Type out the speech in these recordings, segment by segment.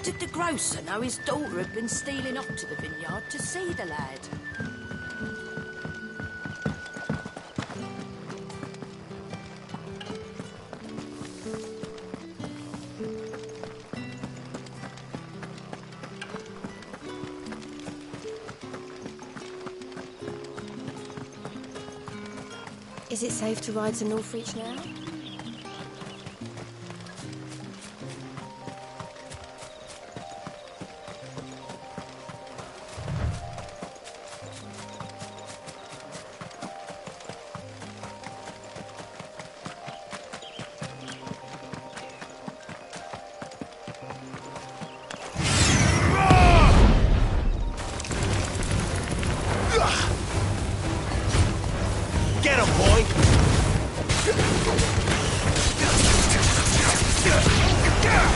did the grocer know his daughter had been stealing off to the vineyard to see the lad? Is it safe to ride to Northreach now? Get him, boy!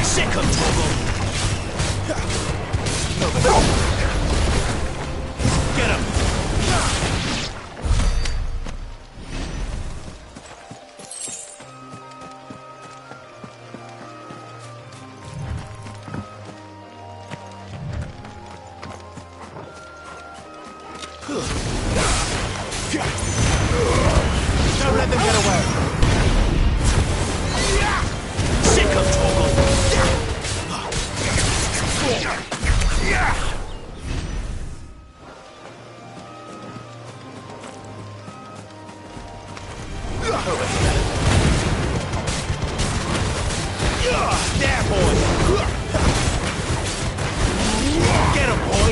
Sick him, Toggle! Get him! Don't let them get away! Sick him, Toggle! There, boy! Get him, boy!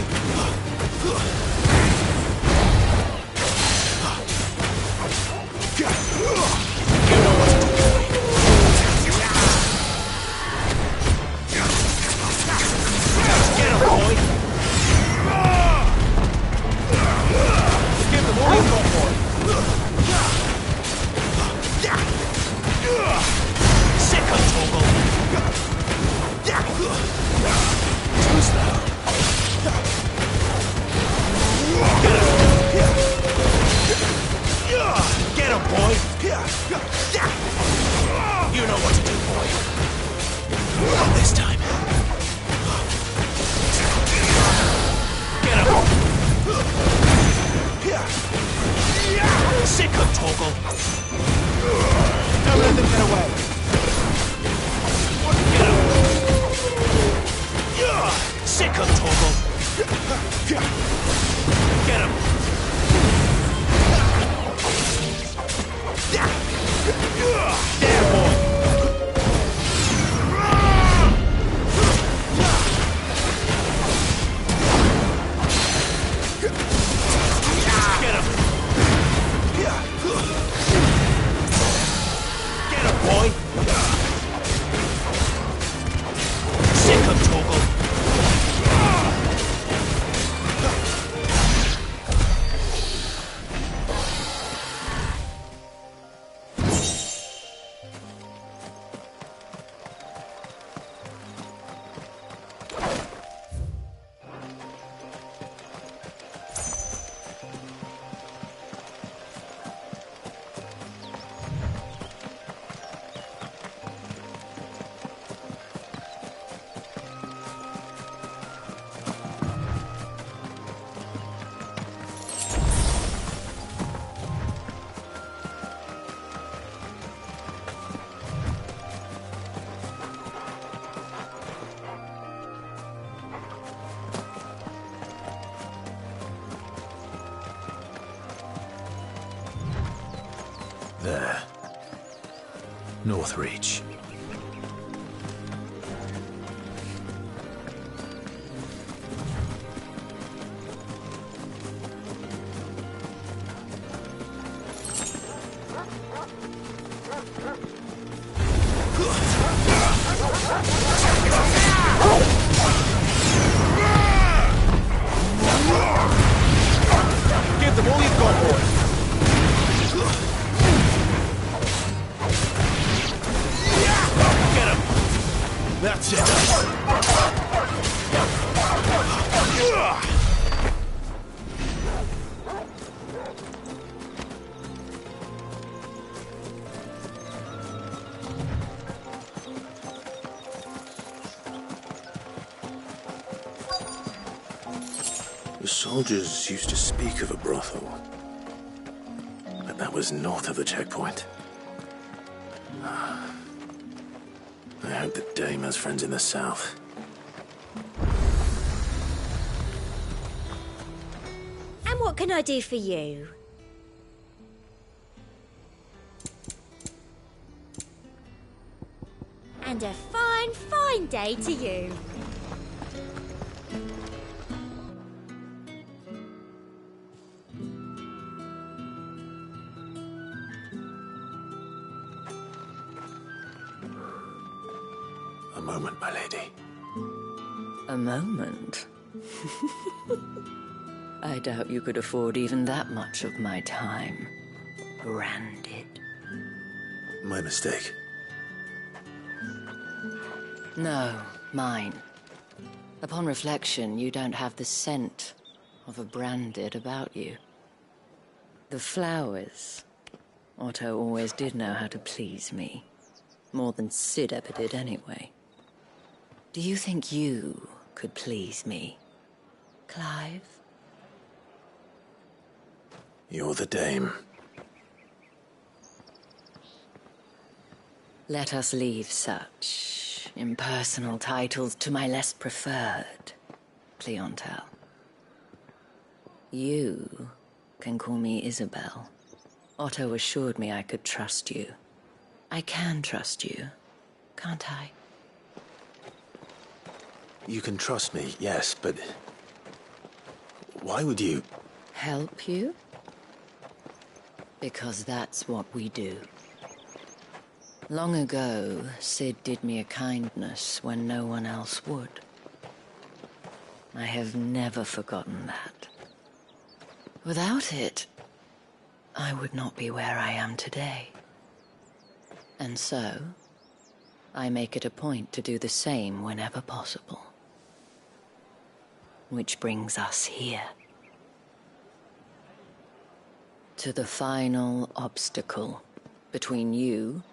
Get him, boy! You know what to do, boy. Not this time. Get him! Sick him, Toggle! Don't let them get away! Get him! Sick him, Toggle! Get him! There, boy! Get him! Get him, boy! Sick him, Toggle! There. Northreach. Give them all you've got, boy. The soldiers used to speak of a brothel, but that was north of the checkpoint. I hope the dame has friends in the south. And what can I do for you? And a fine, fine day to you. A moment, my lady. A moment? I doubt you could afford even that much of my time. Branded. My mistake. No, mine. Upon reflection, you don't have the scent of a branded about you. The flowers. Otto always did know how to please me. More than Sid ever did anyway. Do you think you could please me, Clive? You're the dame. Let us leave such impersonal titles to my less preferred clientele. You can call me Isabel. Otto assured me I could trust you. I can trust you, can't I? You can trust me, yes, but... why would you... Help you? Because that's what we do. Long ago, Sid did me a kindness when no one else would. I have never forgotten that. Without it, I would not be where I am today. And so, I make it a point to do the same whenever possible. Which brings us here. To the final obstacle between you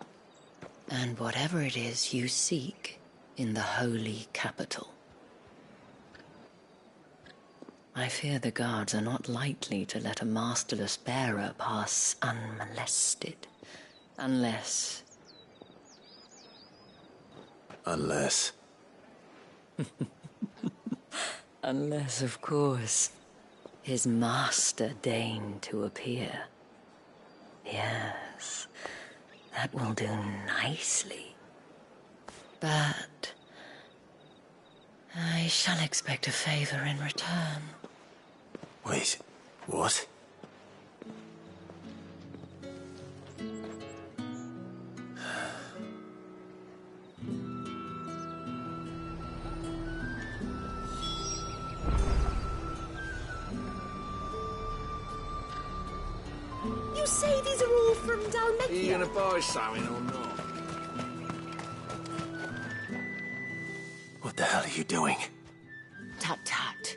and whatever it is you seek in the holy capital. I fear the guards are not likely to let a masterless bearer pass unmolested. Unless... Unless... Unless, of course, his master deigned to appear. Yes, that will do nicely. But I shall expect a favor in return. Wait, what? You say these are all from Dalmecchia? Are you gonna buy something or not? What the hell are you doing? Tut tut.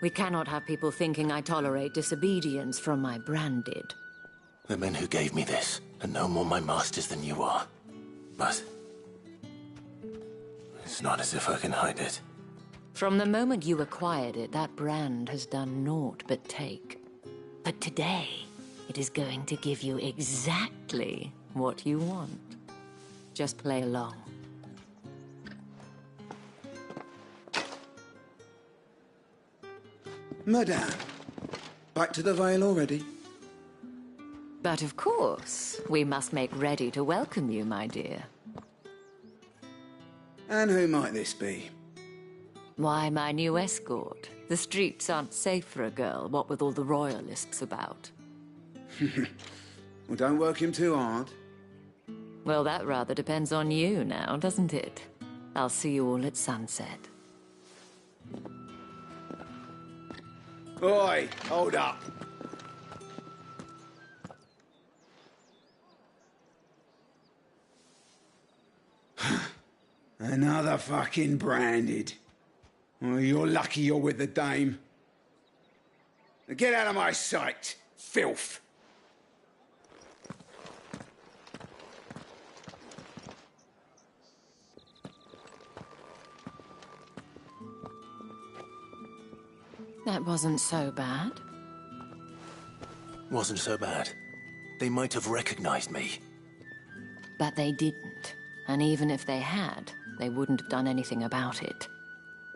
We cannot have people thinking I tolerate disobedience from my branded. The men who gave me this are no more my masters than you are. But... it's not as if I can hide it. From the moment you acquired it, that brand has done naught but take. But today, it is going to give you exactly what you want. Just play along. Madame, back to the Vale already? But of course, we must make ready to welcome you, my dear. And who might this be? Why, my new escort. The streets aren't safe for a girl, what with all the royalists about. Well, don't work him too hard. Well, that rather depends on you now, doesn't it? I'll see you all at sunset. Oi, hold up. Another fucking branded. Oh, you're lucky you're with the dame. Now get out of my sight, filth. That wasn't so bad. Wasn't so bad. They might have recognized me. But they didn't. And even if they had, they wouldn't have done anything about it.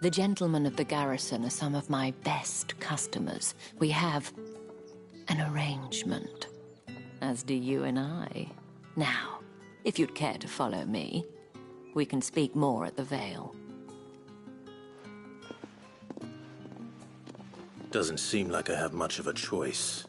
The gentlemen of the garrison are some of my best customers. We have an arrangement, as do you and I. Now, if you'd care to follow me, we can speak more at the Vale. Doesn't seem like I have much of a choice.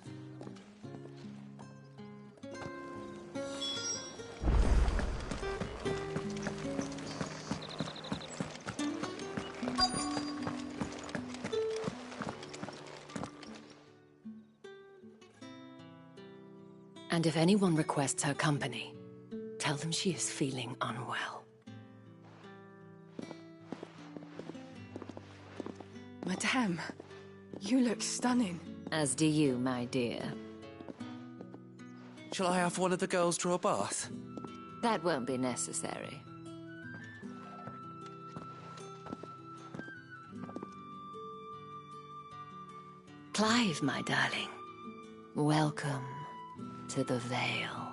And if anyone requests her company, tell them she is feeling unwell. Madame, you look stunning. As do you, my dear. Shall I have one of the girls draw a bath? That won't be necessary. Clive, my darling. Welcome to the Vale.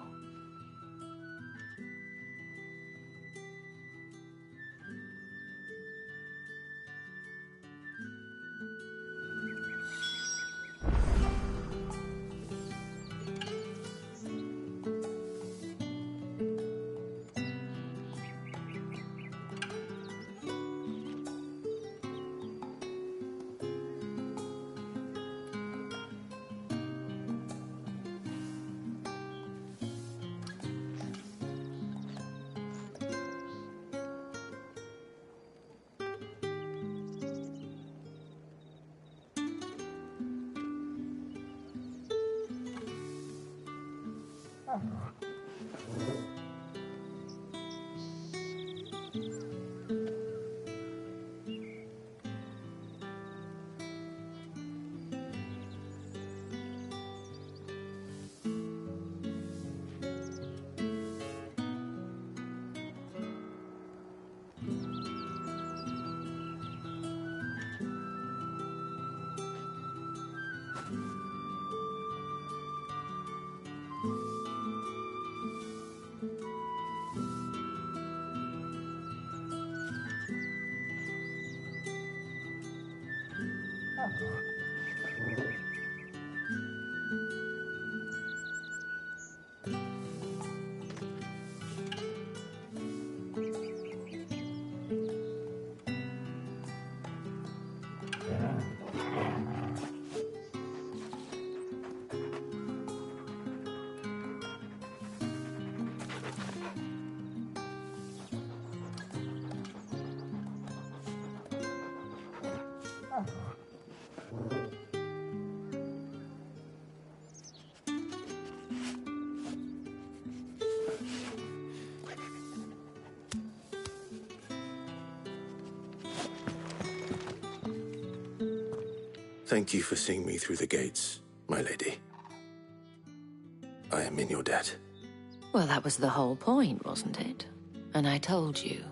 Thank you for seeing me through the gates, my lady. I am in your debt. Well, that was the whole point, wasn't it? And I told you,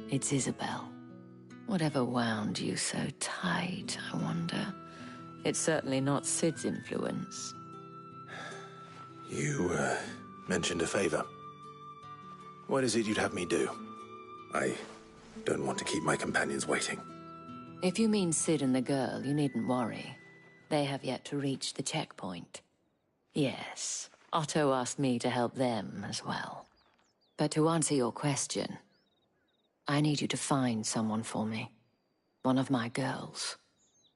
it's Isabel. Whatever wound you so tight, I wonder. It's certainly not Sid's influence. You, mentioned a favor. What is it you'd have me do? I don't want to keep my companions waiting. If you mean Sid and the girl, you needn't worry. They have yet to reach the checkpoint. Yes, Otto asked me to help them as well. But to answer your question, I need you to find someone for me. One of my girls.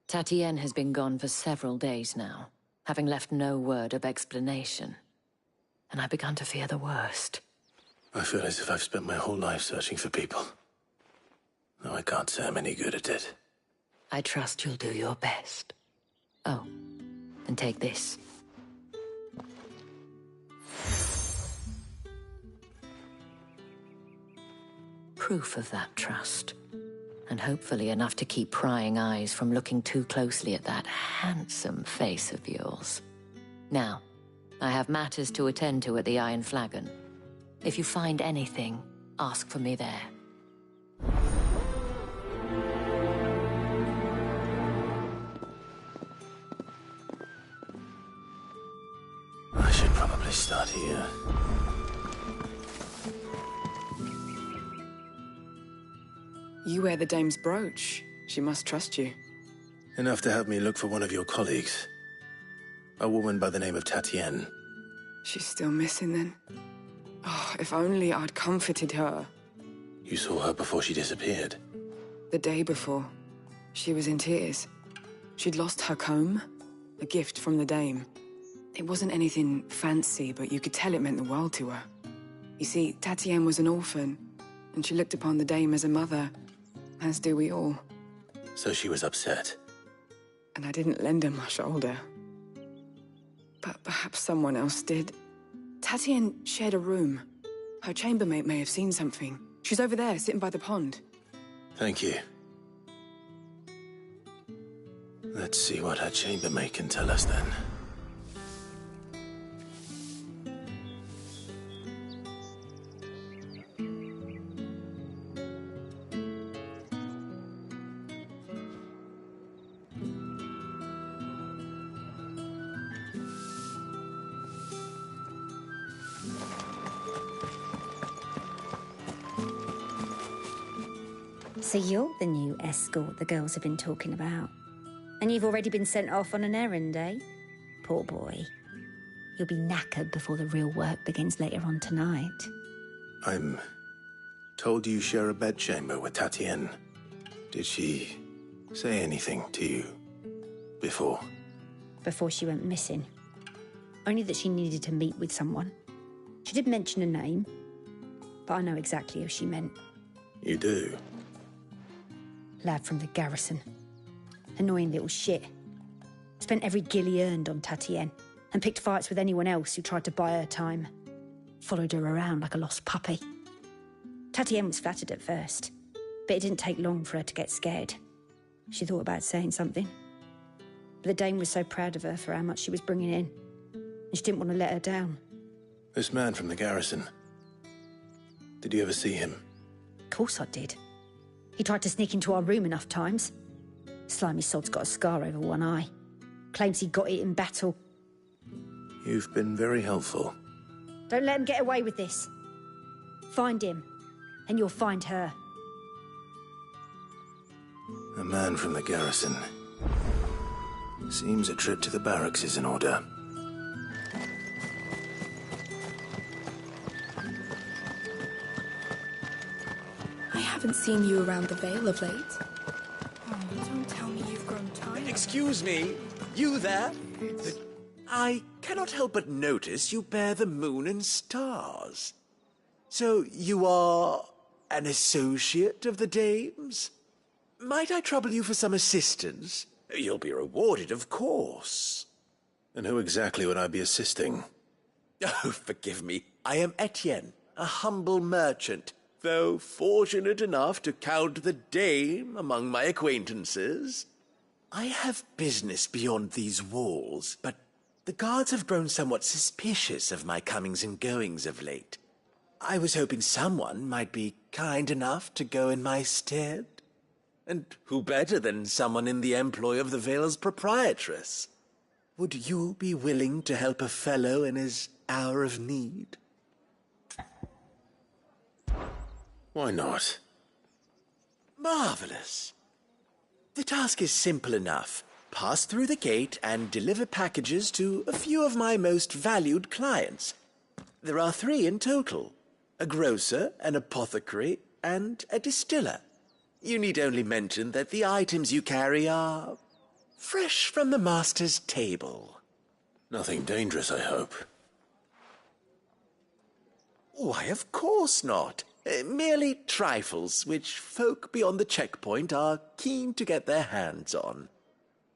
Tatienne has been gone for several days now, having left no word of explanation. And I've begun to fear the worst. I feel as if I've spent my whole life searching for people. Though I can't say I'm any good at it. I trust you'll do your best. Oh, and take this. Proof of that trust. And hopefully enough to keep prying eyes from looking too closely at that handsome face of yours. Now, I have matters to attend to at the Iron Flagon. If you find anything, ask for me there. probably start here. You wear the dame's brooch. She must trust you. Enough to help me look for one of your colleagues. A woman by the name of Tatienne. She's still missing then. Oh, if only I'd comforted her. You saw her before she disappeared. The day before, she was in tears. She'd lost her comb, a gift from the dame. It wasn't anything fancy, but you could tell it meant the world to her. You see, Tatienne was an orphan, and she looked upon the dame as a mother, as do we all. So she was upset. And I didn't lend her my shoulder. But perhaps someone else did. Tatienne shared a room. Her chambermaid may have seen something. She's over there, sitting by the pond. Thank you. Let's see what her chambermaid can tell us then. So you're the new escort the girls have been talking about. And you've already been sent off on an errand, eh? Poor boy. You'll be knackered before the real work begins later on tonight. I'm told you share a bedchamber with Tatienne. Did she say anything to you before? Before she went missing. Only that she needed to meet with someone. She did mention a name, but I know exactly who she meant. You do? Lad from the garrison. Annoying little shit. Spent every guil he earned on Tatienne and picked fights with anyone else who tried to buy her time. Followed her around like a lost puppy. Tatienne was flattered at first, but it didn't take long for her to get scared. She thought about saying something. But the dame was so proud of her for how much she was bringing in, and she didn't want to let her down. This man from the garrison. Did you ever see him? Of course I did. He tried to sneak into our room enough times. Slimy sod's got a scar over one eye. Claims he got it in battle. You've been very helpful. Don't let him get away with this. Find him, and you'll find her. A man from the garrison. Seems a trip to the barracks is in order. I haven't seen you around the Vale of late. Oh, don't tell me you've grown tired. Excuse me, you there? I cannot help but notice you bear the moon and stars. So you are an associate of the dame's? Might I trouble you for some assistance? You'll be rewarded, of course. And who exactly would I be assisting? Oh, forgive me. I am Etienne, a humble merchant, though fortunate enough to count the dame among my acquaintances. I have business beyond these walls, but the guards have grown somewhat suspicious of my comings and goings of late. I was hoping someone might be kind enough to go in my stead. And who better than someone in the employ of the Vale's proprietress? Would you be willing to help a fellow in his hour of need? Why not? Marvelous. The task is simple enough. Pass through the gate and deliver packages to a few of my most valued clients. There are 3 in total: a grocer, an apothecary, and a distiller. You need only mention that the items you carry are fresh from the master's table. Nothing dangerous, I hope. Why, of course not. Merely trifles which folk beyond the checkpoint are keen to get their hands on.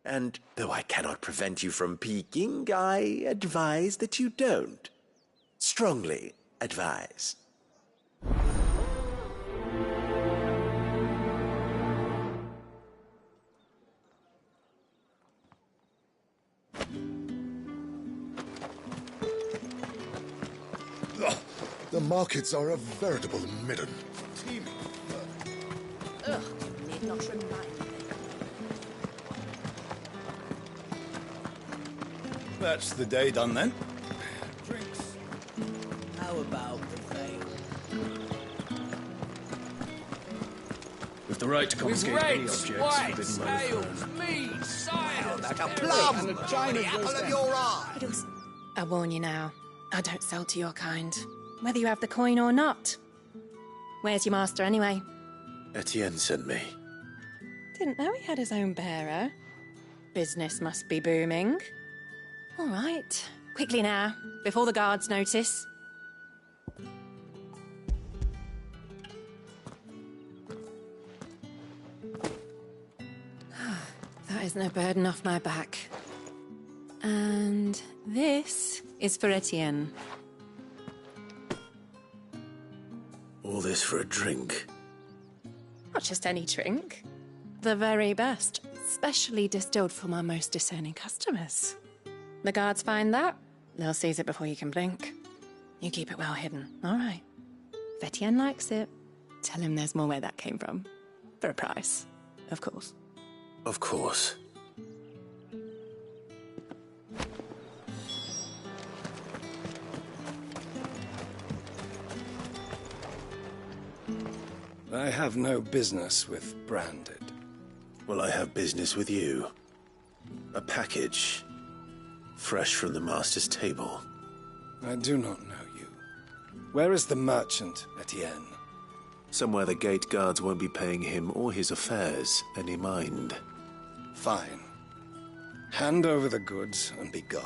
And though I cannot prevent you from peeking, I advise that you don't. Strongly advise. The markets are a veritable midden. Teeming. Ugh, need not remind me. That's the day done then. Drinks. the right to confiscate any Bread, objects whites, forbidden by the ales, throne. mead, cider, Like a plum! and a chain The of apple goes of down. your eye! I warn you now, I don't sell to your kind, whether you have the coin or not. Where's your master, anyway? Etienne sent me. Didn't know he had his own bearer. Business must be booming. All right, quickly now, before the guards notice. That is no burden off my back. And this is for Etienne. All this for a drink. Not just any drink. The very best, specially distilled for my most discerning customers. The guards find that, they'll seize it before you can blink. You keep it well hidden, all right? If Etienne likes it, tell him there's more where that came from. For a price, of course. Of course. I have no business with Branded. Well, I have business with you. A package. Fresh from the master's table. I do not know you. Where is the merchant, Etienne? Somewhere the gate guards won't be paying him or his affairs any mind. Fine. Hand over the goods and be gone.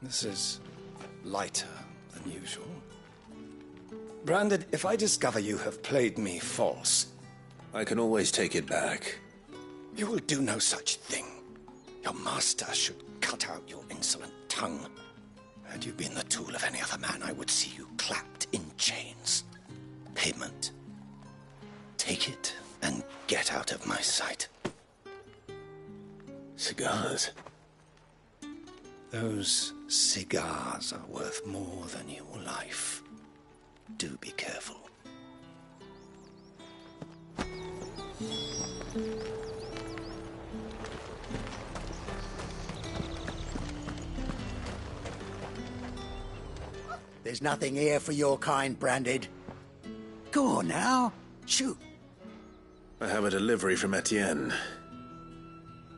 This is lighter than usual. Branded, if I discover you have played me false... I can always take it back. You will do no such thing. Your master should cut out your insolent tongue. Had you been the tool of any other man, I would see you clapped in chains. Payment. Take it and get out of my sight. Cigars. Those cigars are worth more than your life. Do be careful. There's nothing here for your kind, Branded. Go on now. Shoot. I have a delivery from Etienne.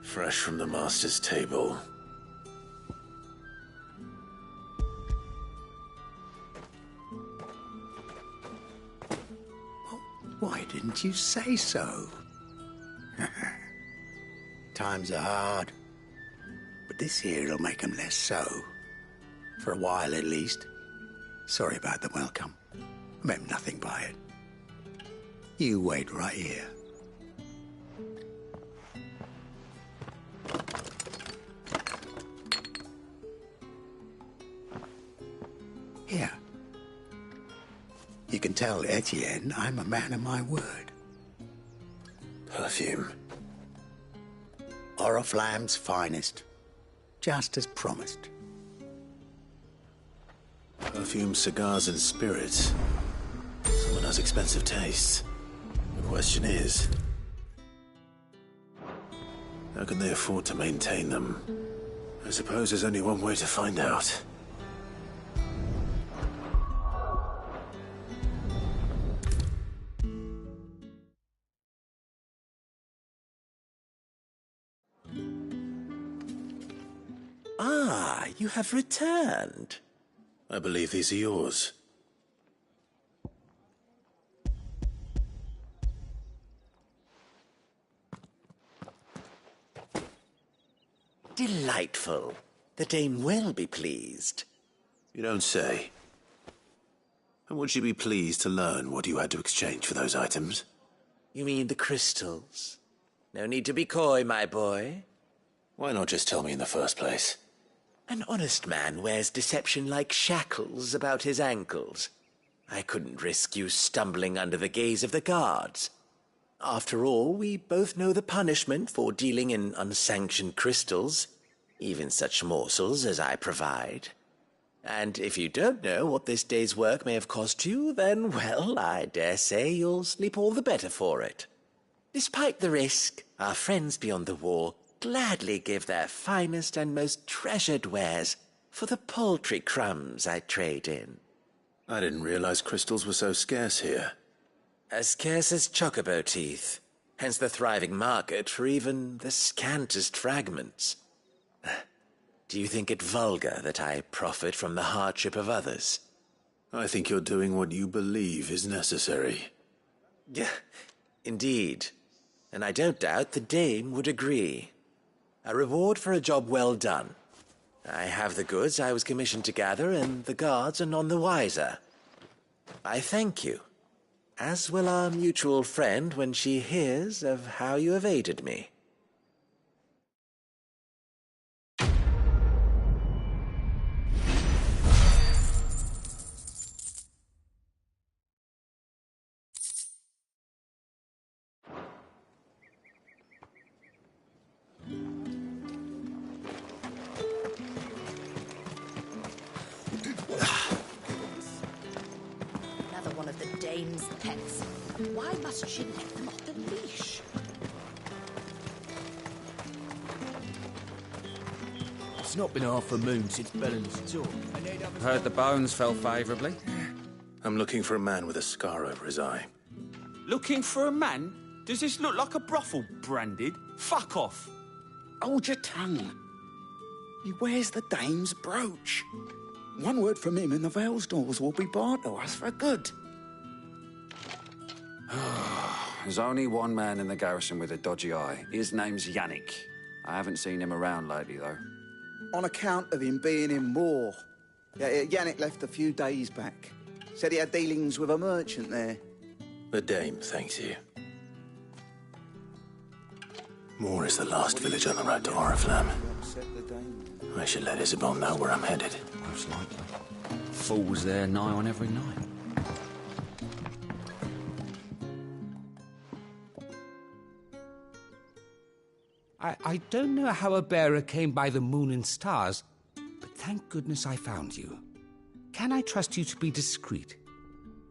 Fresh from the master's table. Why didn't you say so? Times are hard. But this here'll make 'em less so. For a while, at least. Sorry about the welcome. I meant nothing by it. You wait right here. Here. You can tell Etienne I'm a man of my word. Perfume. Oriflamme's finest. Just as promised. Perfume, cigars, and spirits. Someone has expensive tastes. The question is, how can they afford to maintain them? I suppose there's only one way to find out. Ah, you have returned. I believe these are yours. Delightful. The dame will be pleased. You don't say. And would she be pleased to learn what you had to exchange for those items? You mean the crystals? No need to be coy, my boy. Why not just tell me in the first place? An honest man wears deception like shackles about his ankles. I couldn't risk you stumbling under the gaze of the guards. After all, we both know the punishment for dealing in unsanctioned crystals, even such morsels as I provide. And if you don't know what this day's work may have cost you, then, well, I dare say you'll sleep all the better for it. Despite the risk, our friends beyond the wall gladly give their finest and most treasured wares for the paltry crumbs I trade in. I didn't realize crystals were so scarce here. As scarce as chocobo teeth, hence the thriving market for even the scantest fragments. Do you think it vulgar that I profit from the hardship of others? I think you're doing what you believe is necessary. Yeah, indeed. And I don't doubt the dame would agree. A reward for a job well done. I have the goods I was commissioned to gather, and the guards are none the wiser. I thank you, as will our mutual friend when she hears of how you have aided me. Another one of the dame's pets. Why must she let them off the leash? It's not been half a moon since Bellen's talk. Heard the bones fell favourably. I'm looking for a man with a scar over his eye. Looking for a man? Does this look like a brothel, Branded? Fuck off. Hold your tongue. He wears the dame's brooch. One word from him and the Vale's doors will be barred to us for good. There's only one man in the garrison with a dodgy eye. His name's Yannick. I haven't seen him around lately, though. On account of him being in Moor. Yeah, Yannick left a few days back. Said he had dealings with a merchant there. The dame thanks you. Moor is the last village on the road to Oriflamme. I should let Isabel know where I'm headed. Most likely. Fools there nigh on every night. I don't know how a bearer came by the moon and stars, but thank goodness I found you. Can I trust you to be discreet?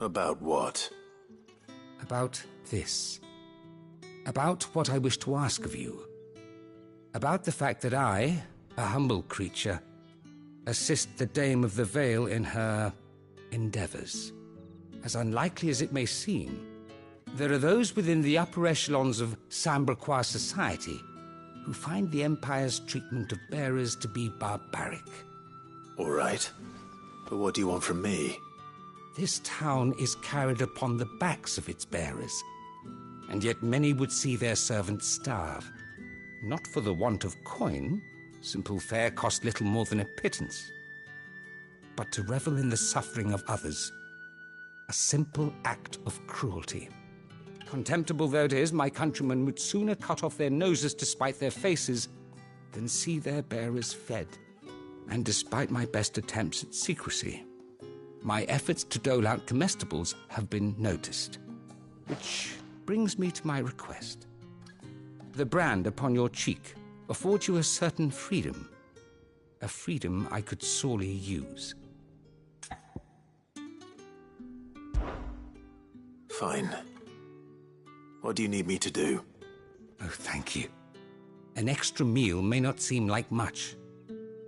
About what? About this. About what I wish to ask of you. About the fact that I, a humble creature, assist the Dame of the Vale in her endeavours. As unlikely as it may seem, there are those within the upper echelons of Samberquois society who find the Empire's treatment of bearers to be barbaric. All right. But what do you want from me? This town is carried upon the backs of its bearers, and yet many would see their servants starve. Not for the want of coin, simple fare cost little more than a pittance, but to revel in the suffering of others, a simple act of cruelty. Contemptible though it is, my countrymen would sooner cut off their noses to spite their faces than see their bearers fed. And despite my best attempts at secrecy, my efforts to dole out comestibles have been noticed. Which brings me to my request. The brand upon your cheek affords you a certain freedom. A freedom I could sorely use. Fine. What do you need me to do? Oh, thank you. An extra meal may not seem like much,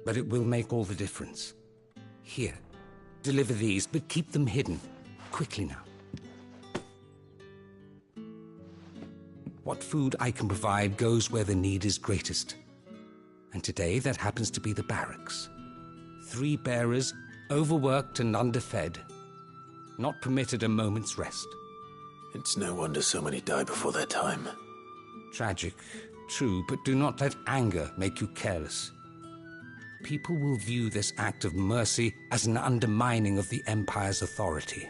but it will make all the difference. Here, deliver these, but keep them hidden. Quickly now. What food I can provide goes where the need is greatest. And today, that happens to be the barracks. 3 bearers, overworked and underfed, not permitted a moment's rest. It's no wonder so many die before their time. Tragic, true, but do not let anger make you careless. People will view this act of mercy as an undermining of the Empire's authority.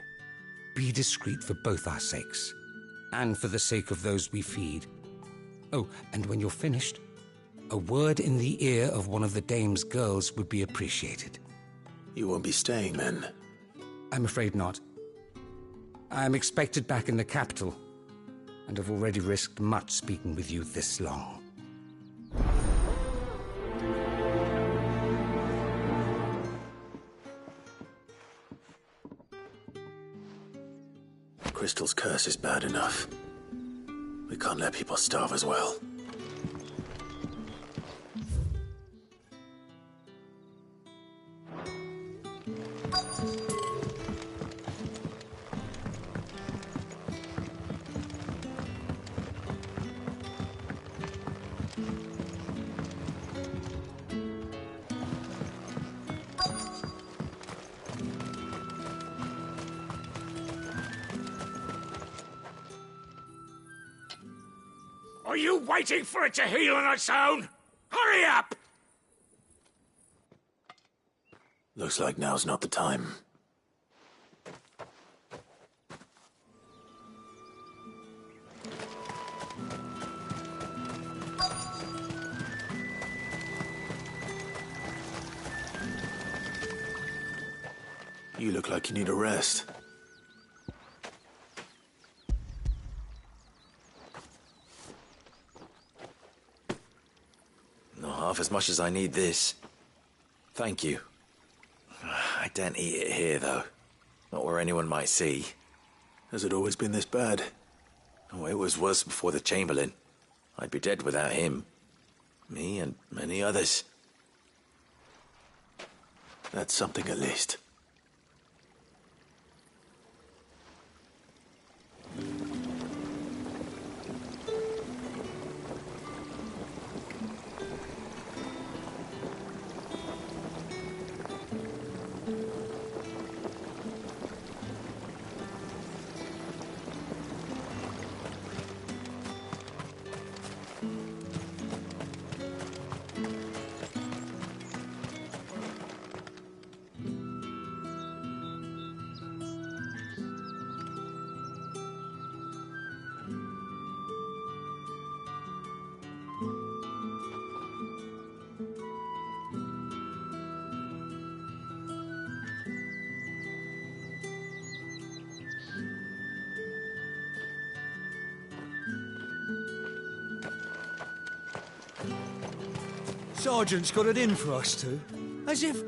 Be discreet for both our sakes, and for the sake of those we feed. Oh, and when you're finished, a word in the ear of one of the Dame's girls would be appreciated. You won't be staying, then? I'm afraid not. I'm expected back in the capital, and have already risked much speaking with you this long. Crystal's curse is bad enough. We can't let people starve as well. Are you waiting for it to heal on its own? Hurry up! Looks like now's not the time. You look like you need a rest. Not half as much as I need this. Thank you. I daren't eat it here, though. Not where anyone might see. Has it always been this bad? Oh, it was worse before the Chamberlain. I'd be dead without him. Me and many others. That's something at least. Sergeant's got it in for us two. As if...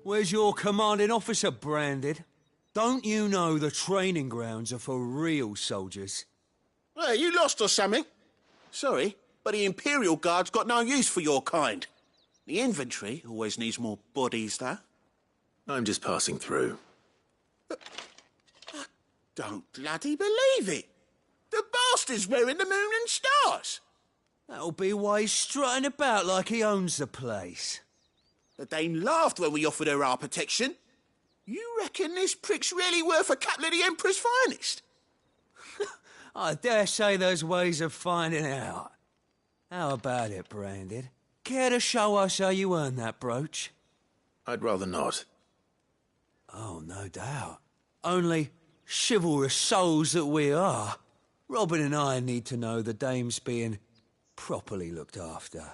Where's your commanding officer, Branded? Don't you know the training grounds are for real soldiers? Hey, you lost or something? Sorry, but the Imperial Guard's got no use for your kind. The infantry always needs more bodies, though. I'm just passing through. I don't bloody believe it. The bastard's wearing the moon and stars. That'll be why he's strutting about like he owns the place. The Dane laughed when we offered her our protection. You reckon this prick's really worth a couple of the Emperor's finest? I dare say there's ways of finding out. How about it, Branded? Care to show us how you earned that brooch? I'd rather not. Oh, no doubt. Only chivalrous souls that we are, Robin and I need to know the dame's being properly looked after.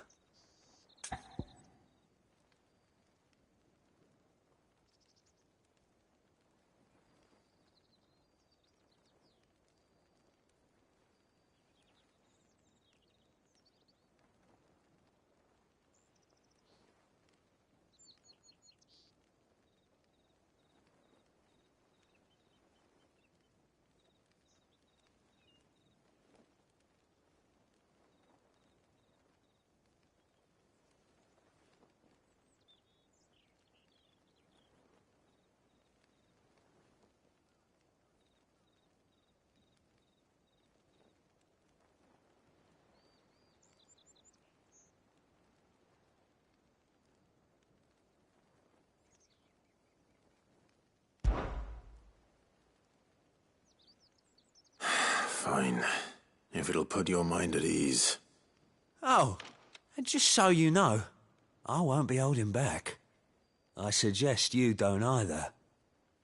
Fine. If it'll put your mind at ease. Oh, and just so you know, I won't be holding back. I suggest you don't either.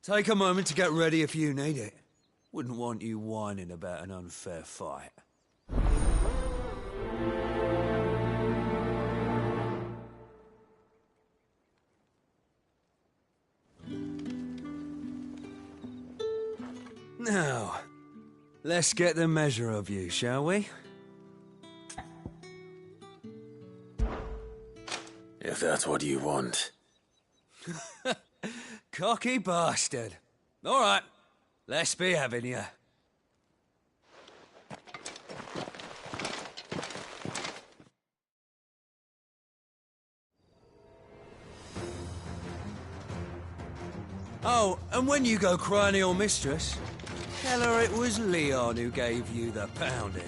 Take a moment to get ready if you need it. Wouldn't want you whining about an unfair fight. Now, let's get the measure of you, shall we? If that's what you want. Cocky bastard. All right, let's be having you. Oh, and when you go crying to your mistress, tell her it was Leon who gave you the pounding.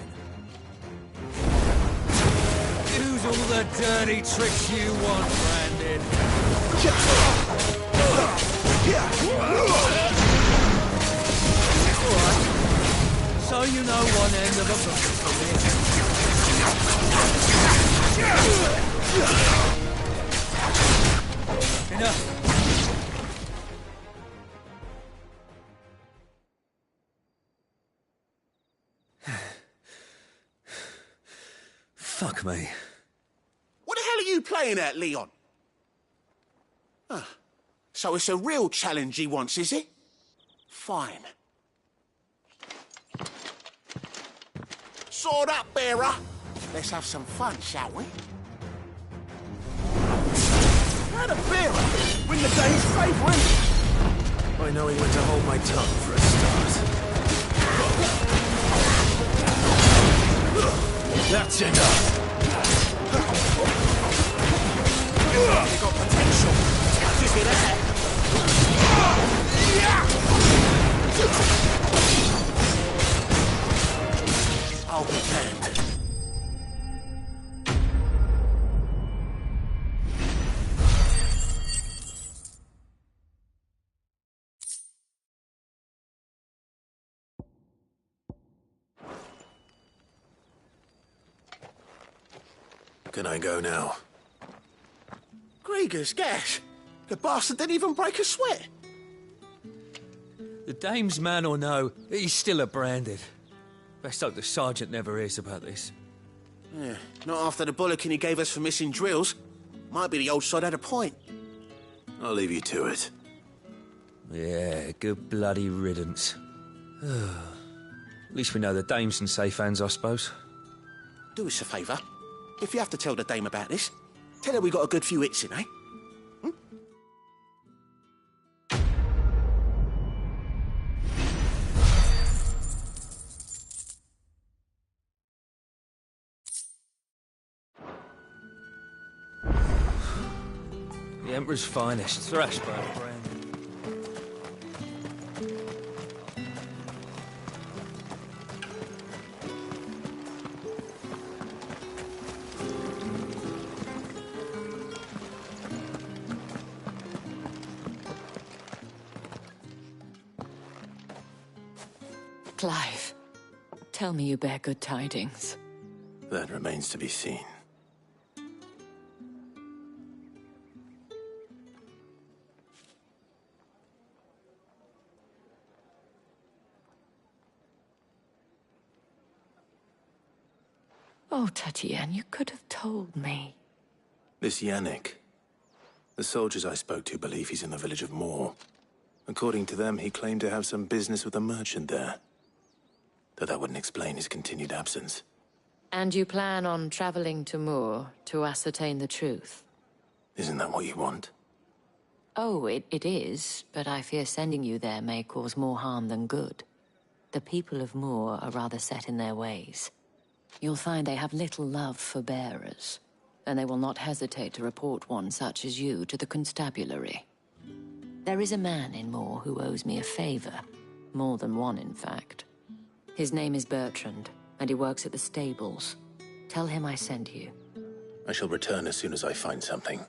Use all the dirty tricks you want, Branded. Alright. so you know one end of a book from the other. Enough. Fuck me. What the hell are you playing at, Leon? So it's a real challenge he wants, is it? Fine. Sword up, bearer. Let's have some fun, shall we? How the bearer win the day's favour, innit? By knowing when to hold my tongue for a start. That's enough. You got potential. Just get ahead. I'll pretend. Can I go now? Grieger's gas. The bastard didn't even break a sweat. The dame's man or no, he's still a branded. Best hope the sergeant never hears about this. Yeah, not after the bollocking he gave us for missing drills. Might be the old sod had a point. I'll leave you to it. Yeah, good bloody riddance. At least we know the dame's in safe hands, I suppose. Do us a favour. If you have to tell the dame about this, tell her we got a good few hits in, eh? The Emperor's finest, thrash brand. Clive, tell me you bear good tidings. That remains to be seen. Oh, Tatienne, you could have told me. This Yannick. The soldiers I spoke to believe he's in the village of Moor. According to them, he claimed to have some business with a merchant there. Though that wouldn't explain his continued absence. And you plan on traveling to Moor to ascertain the truth? Isn't that what you want? Oh, it is, but I fear sending you there may cause more harm than good. The people of Moor are rather set in their ways. You'll find they have little love for bearers, and they will not hesitate to report one such as you to the constabulary. There is a man in Moor who owes me a favor. More than one, in fact. His name is Bertrand, and he works at the stables. Tell him I sent you. I shall return as soon as I find something.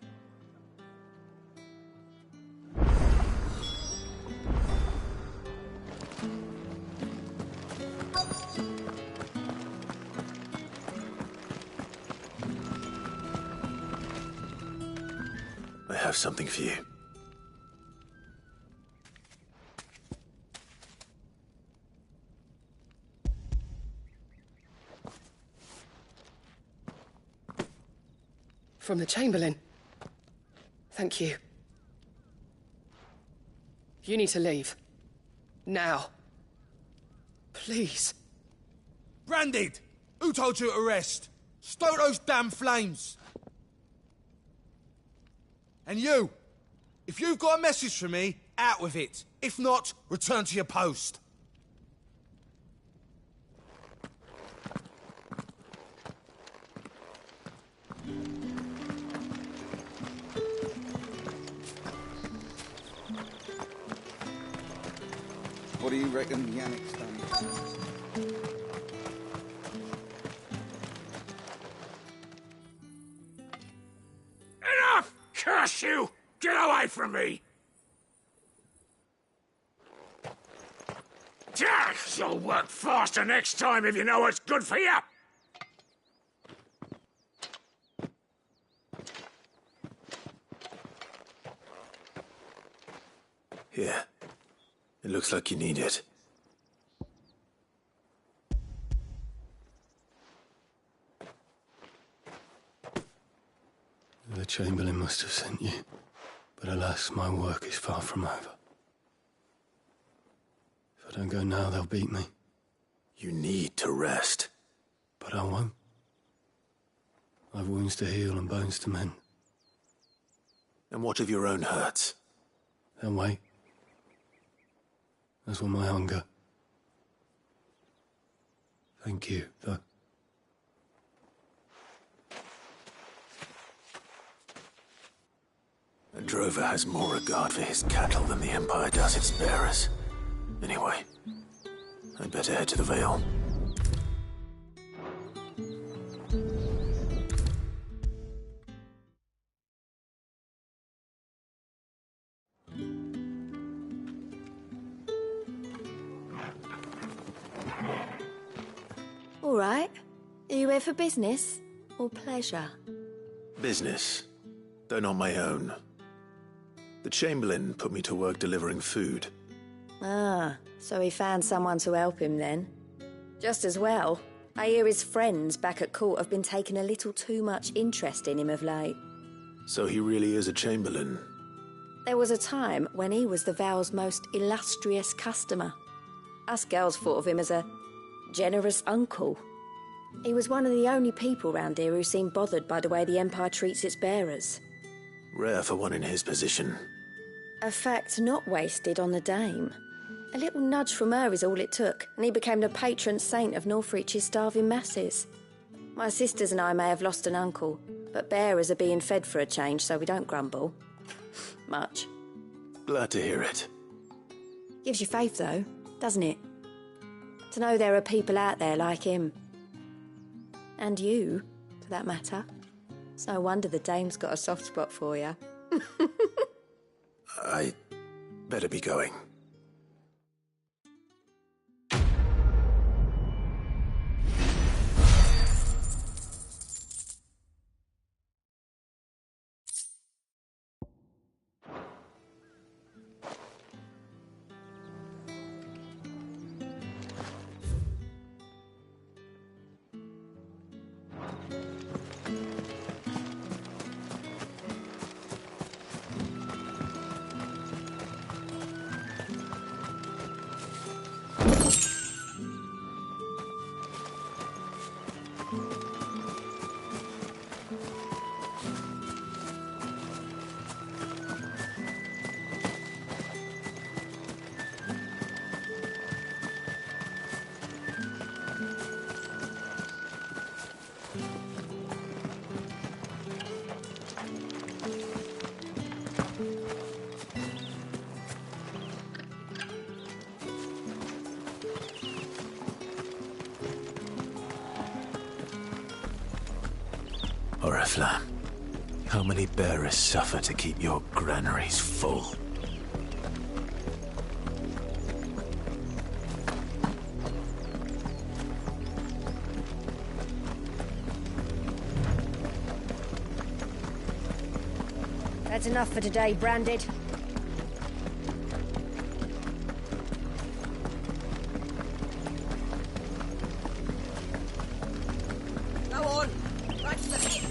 I have something for you. From the Chamberlain. Thank you. You need to leave. Now. Please. Branded! Who told you to rest? Stoke those damn flames! And you! If you've got a message for me, out with it. If not, return to your post. What do you reckon Yannick's done? Enough! Curse you! Get away from me! That's your way! Work faster next time if you know what's good for you! Here. It looks like you need it. The Chamberlain must have sent you, but alas, my work is far from over. If I don't go now, they'll beat me. You need to rest. But I won't. I've wounds to heal and bones to mend. And what of your own hurts? They'll wait. As will my hunger. Thank you, though. A drover has more regard for his cattle than the Empire does its bearers. Anyway, I'd better head to the Vale. All right. Are you here for business or pleasure? Business, though not my own. The Chamberlain put me to work delivering food. Ah, so he found someone to help him then. Just as well. I hear his friends back at court have been taking a little too much interest in him of late. So he really is a Chamberlain. There was a time when he was the Vale's most illustrious customer. Us girls thought of him as a generous uncle. He was one of the only people round here who seemed bothered by the way the Empire treats its bearers. Rare for one in his position. A fact not wasted on the Dame. A little nudge from her is all it took, and he became the patron saint of Northreach's starving masses. My sisters and I may have lost an uncle, but bearers are being fed for a change, so we don't grumble. Much. Glad to hear it. Gives you faith, though, doesn't it? To know there are people out there like him. And you, for that matter. It's no wonder the Dame's got a soft spot for you. I better be going. Oriflamme, how many bearers suffer to keep your granaries full? That's enough for today, Branded. Go on. Right to the pit.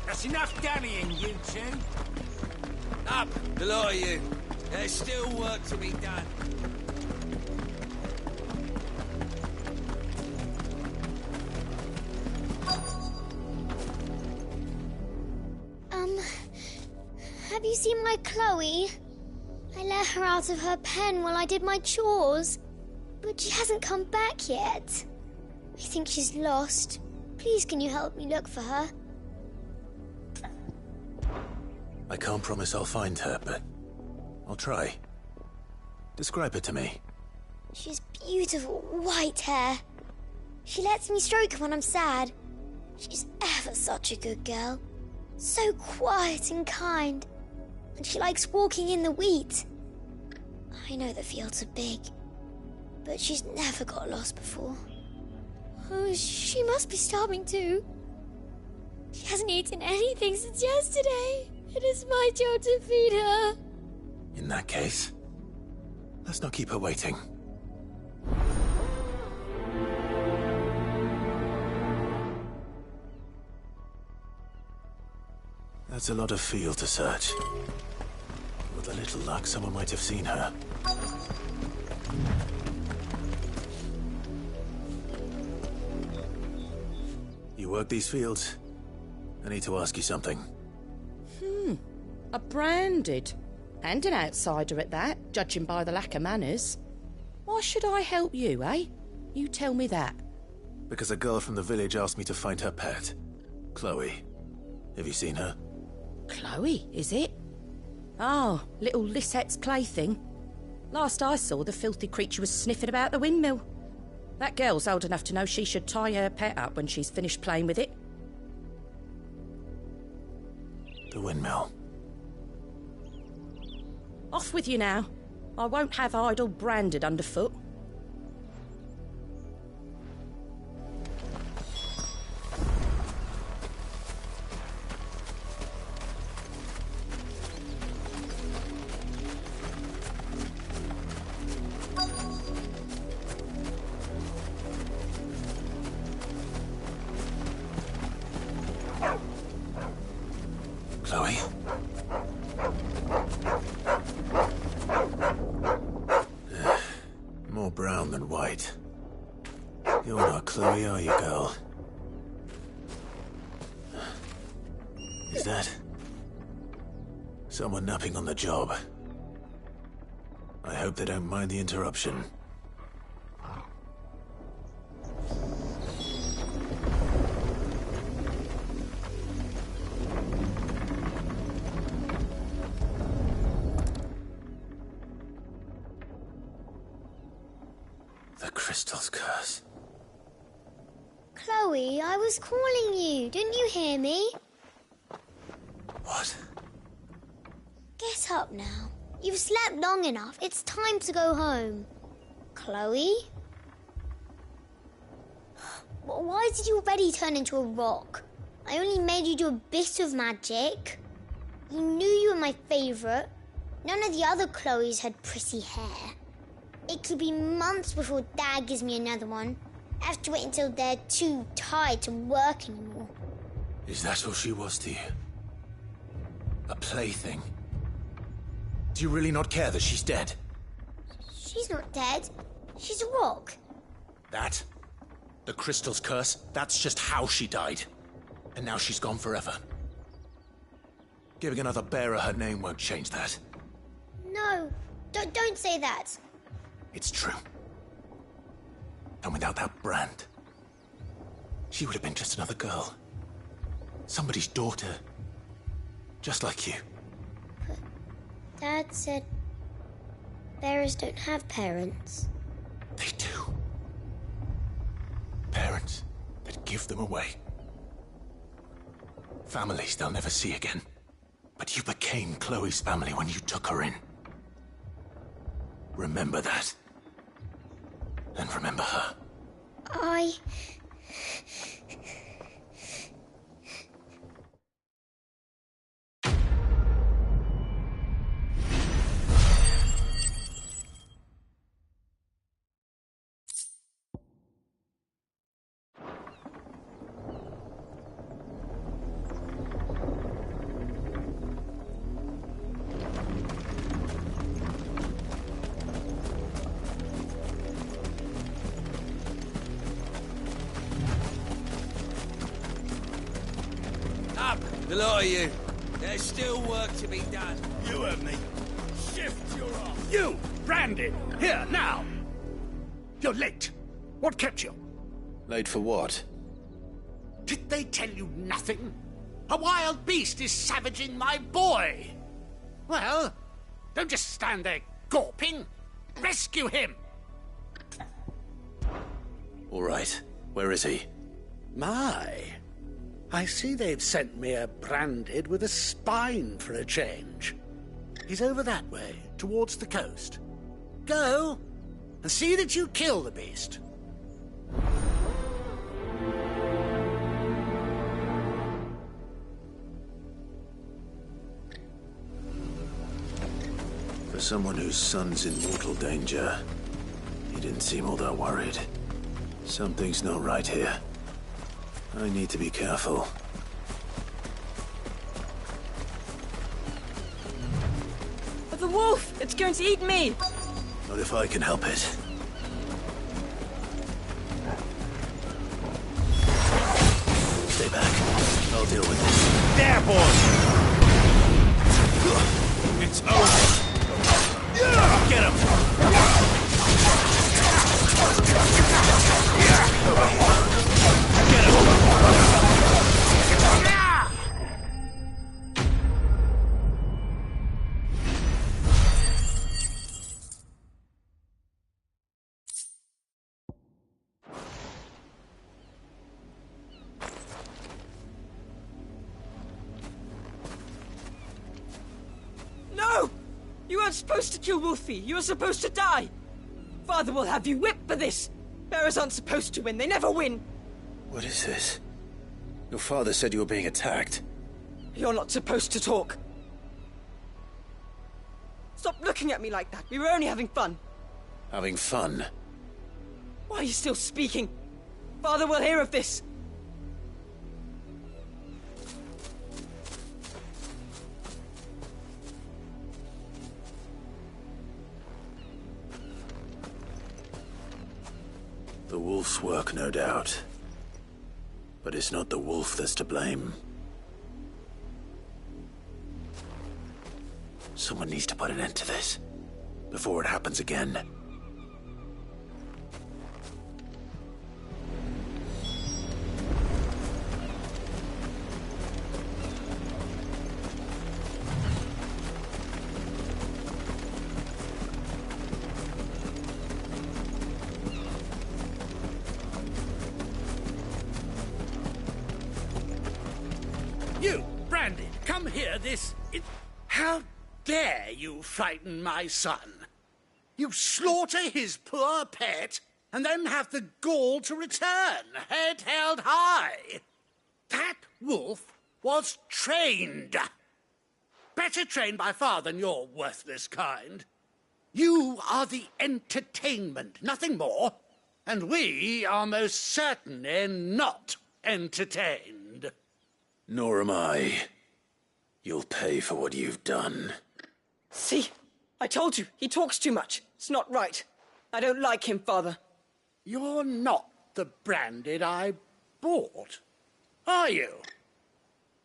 That's enough dallying, you two. Up, the lot of you. There's still work to be done. Have you seen my Chloe? I let her out of her pen while I did my chores, but she hasn't come back yet. I think she's lost. Please, can you help me look for her? I can't promise I'll find her, but I'll try. Describe her to me. She's beautiful white hair. She lets me stroke her when I'm sad. She's ever such a good girl. So quiet and kind. and she likes walking in the wheat. I know the fields are big, but she's never got lost before. Oh, she must be starving too. She hasn't eaten anything since yesterday. It is my job to feed her. In that case, let's not keep her waiting. That's a lot of field to search. With a little luck, someone might have seen her. You work these fields? I need to ask you something. A branded. And an outsider at that, judging by the lack of manners. Why should I help you, eh? You tell me that. Because a girl from the village asked me to find her pet. Chloe. Have you seen her? Chloe, is it? Oh, little Lisette's plaything. Last I saw, the filthy creature was sniffing about the windmill. That girl's old enough to know she should tie her pet up when she's finished playing with it. The windmill. Off with you now. I won't have idle branded underfoot. Chloe? More brown than white. You're not Chloe, are you, girl? Is that someone napping on the job? I hope they don't mind the interruption. The crystal's curse. Chloe, I was calling you. Didn't you hear me? What? Get up now. You've slept long enough. It's time to go home. Chloe? Why did you already turn into a rock? I only made you do a bit of magic. You knew you were my favourite. None of the other Chloes had pretty hair. It could be months before Dad gives me another one. I have to wait until they're too tired to work anymore. Is that all she was to you? A plaything? Do you really not care that she's dead? She's not dead. She's a rock. That? The crystal's curse? That's just how she died. And now she's gone forever. Giving another bearer her name won't change that. No, don't say that. It's true. And without that brand, she would have been just another girl. Somebody's daughter. Just like you. But Dad said bearers don't have parents. They do. Parents that give them away. Families they'll never see again. But you became Chloe's family when you took her in. Remember that. And remember her. The lot of you. There's still work to be done. You heard me. Shift your ass. You, Brandon, here, now. You're late. What kept you? Late for what? Did they tell you nothing? A wild beast is savaging my boy. Well, don't just stand there gawping. Rescue him. All right. Where is he? My. I see they've sent me a branded with a spine for a change. is over that way, towards the coast. Go, and see that you kill the beast. For someone whose son's in mortal danger, he didn't seem all that worried. Something's not right here. I need to be careful. But the wolf! It's going to eat me! Not if I can help it. Stay back. I'll deal with this. There, boy! It's over. Get him! No! You weren't supposed to kill Wolfie. You were supposed to die. Father will have you whipped for this. Bearers aren't supposed to win. They never win. What is this? Your father said you were being attacked. You're not supposed to talk. Stop looking at me like that. We were only having fun. Having fun? Why are you still speaking? Father will hear of this. The wolf's work, no doubt. But it's not the wolf that's to blame. Someone needs to put an end to this, before it happens again. You, Brandy, come here How dare you frighten my son? You slaughter his poor pet, and then have the gall to return, head held high. That wolf was trained. Better trained by far than your worthless kind. You are the entertainment, nothing more. And we are most certainly not entertained. Nor am I. You'll pay for what you've done. See? I told you, he talks too much. It's not right. I don't like him, Father. You're not the Branded I bought, are you?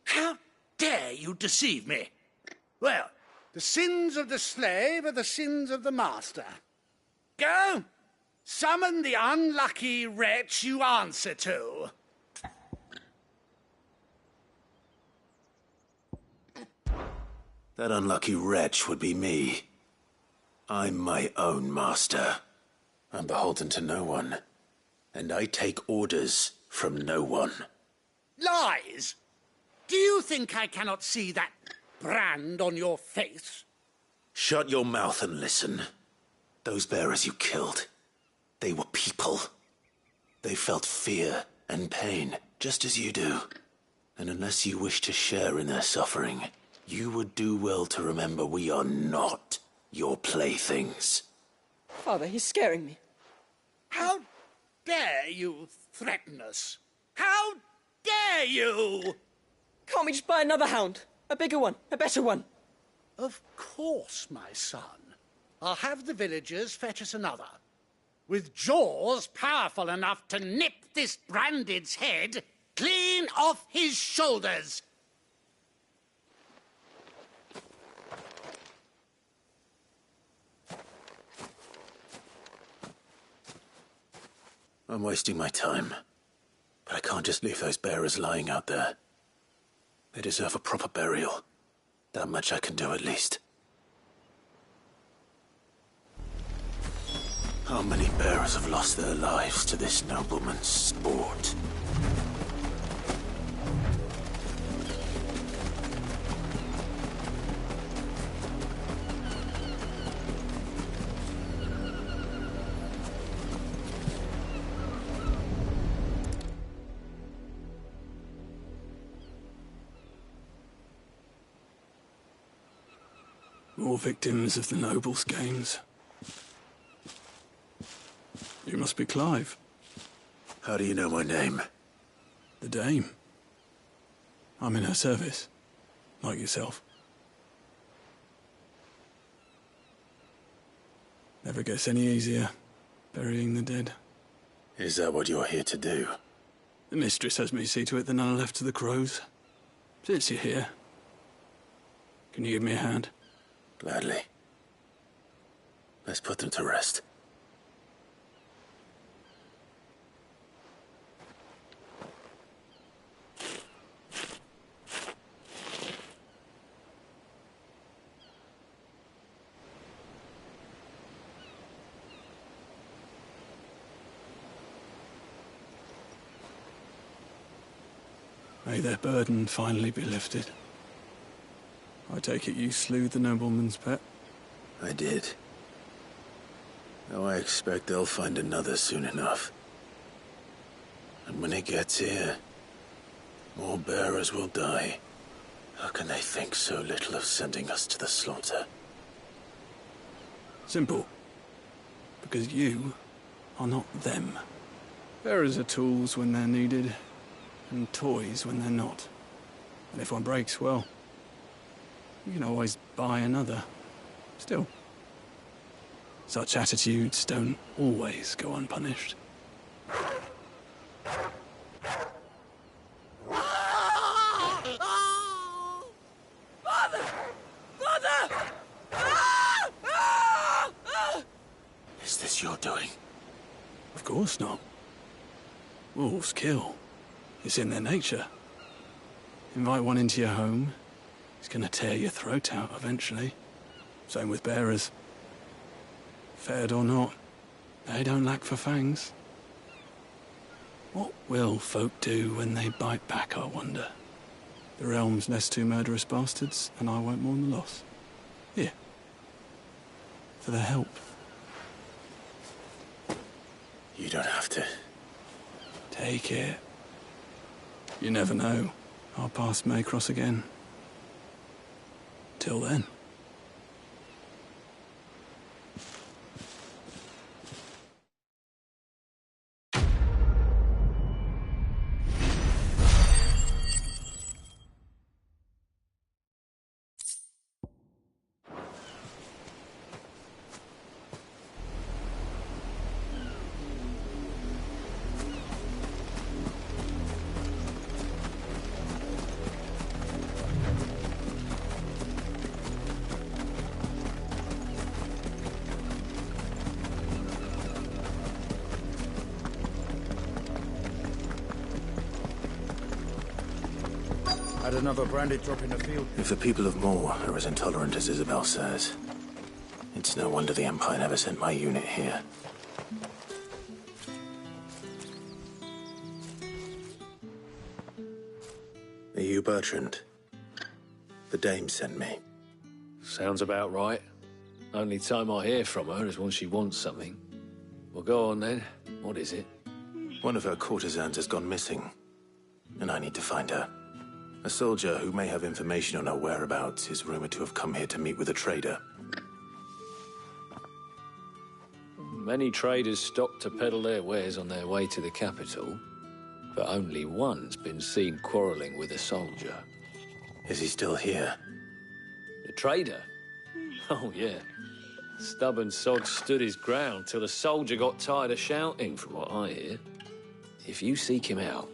How dare you deceive me? Well, the sins of the slave are the sins of the master. Go, summon the unlucky wretch you answer to. That unlucky wretch would be me. I'm my own master. I'm beholden to no one. And I take orders from no one. Lies! Do you think I cannot see that brand on your face? Shut your mouth and listen. Those bearers you killed, they were people. They felt fear and pain, just as you do. And unless you wish to share in their suffering, you would do well to remember we are not your playthings. Father, he's scaring me. How dare you threaten us? How dare you? Can't we just buy another hound? A bigger one, a better one. Of course, my son. I'll have the villagers fetch us another. With jaws powerful enough to nip this Branded's head clean off his shoulders. I'm wasting my time. But I can't just leave those bearers lying out there. They deserve a proper burial. That much I can do at least. How many bearers have lost their lives to this nobleman's sport? More victims of the nobles' games. You must be Clive. How do you know my name? The Dame. I'm in her service, like yourself. Never gets any easier, burying the dead. Is that what you're here to do? The mistress has me see to it that none are left to the crows. Since you're here, can you give me a hand? Gladly. Let's put them to rest. May their burden finally be lifted. I take it you slew the nobleman's pet? I did. Now I expect they'll find another soon enough. And when it gets here, more bearers will die. How can they think so little of sending us to the slaughter? Simple. Because you are not them. Bearers are tools when they're needed, and toys when they're not. And if one breaks, well, you can always buy another. Still, such attitudes don't always go unpunished. Is this your doing? Of course not. Wolves kill. It's in their nature. Invite one into your home, he's gonna tear your throat out eventually. Same with bearers. Fed or not, they don't lack for fangs. What will folk do when they bite back, I wonder? The realm's less two murderous bastards, and I won't mourn the loss. Here. For their help. You don't have to. Take it. You never know. Our paths may cross again. Till then. Had another branded drop in the field. If the people of Moor are as intolerant as Isabel says, it's no wonder the Empire never sent my unit here. Are you Bertrand? The Dame sent me. Sounds about right. Only time I hear from her is when she wants something. Well, go on then. What is it? One of her courtesans has gone missing, and I need to find her. A soldier who may have information on her whereabouts is rumored to have come here to meet with a trader. Many traders stop to peddle their wares on their way to the capital, but only one's been seen quarrelling with a soldier. Is he still here? The trader? Oh, yeah. Stubborn sod stood his ground till the soldier got tired of shouting, from what I hear. If you seek him out,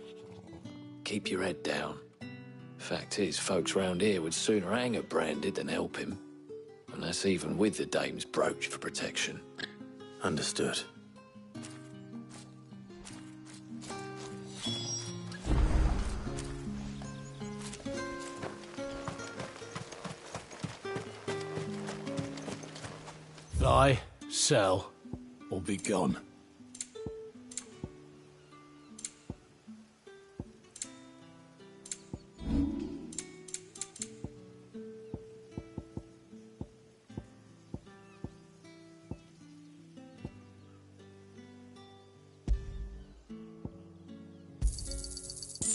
keep your head down. Fact is, folks round here would sooner hang a branded than help him. And that's even with the Dame's brooch for protection. Understood. Buy, sell, or be gone.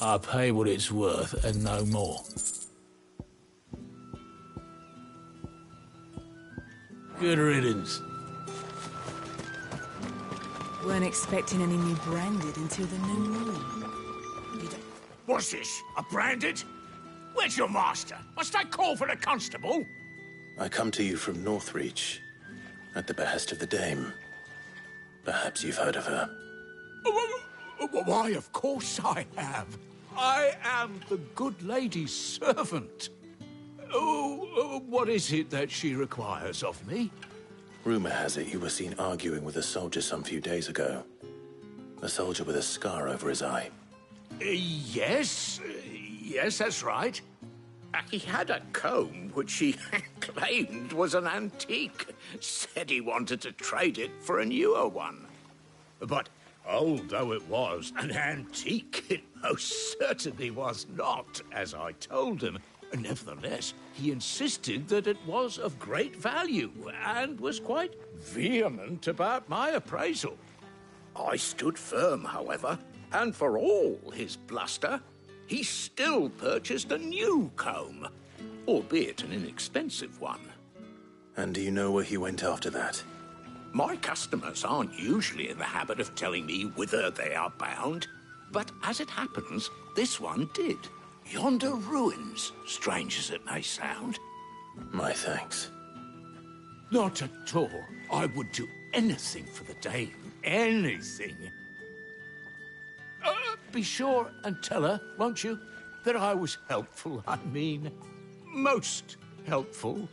I pay what it's worth and no more. Good riddance. Weren't expecting any new branded until the new moon. What's this? A branded? Where's your master? Must I call for the constable? I come to you from Northreach, at the behest of the Dame. Perhaps you've heard of her. Why, of course I have. I am the good lady's servant. Oh, what is it that she requires of me? Rumor has it you were seen arguing with a soldier some few days ago. A soldier with a scar over his eye. Yes, that's right. He had a comb which he claimed was an antique. Said he wanted to trade it for a newer one. But although it was an antique, it most certainly was not, as I told him. Nevertheless, he insisted that it was of great value and was quite vehement about my appraisal. I stood firm, however, and for all his bluster, he still purchased a new comb, albeit an inexpensive one. And do you know where he went after that? My customers aren't usually in the habit of telling me whither they are bound, but as it happens, this one did. Yonder ruins, strange as it may sound. My thanks. Not at all. I would do anything for the Dame. Anything. Be sure and tell her, won't you, that I was helpful. I mean, most helpful.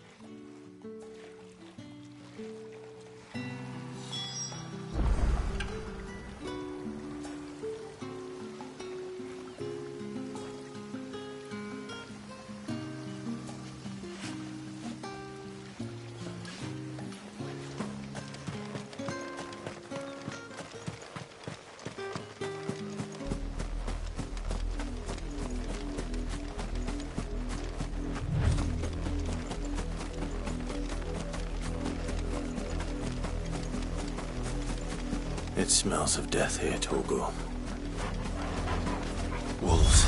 It smells of death here, Torgal. Wolves.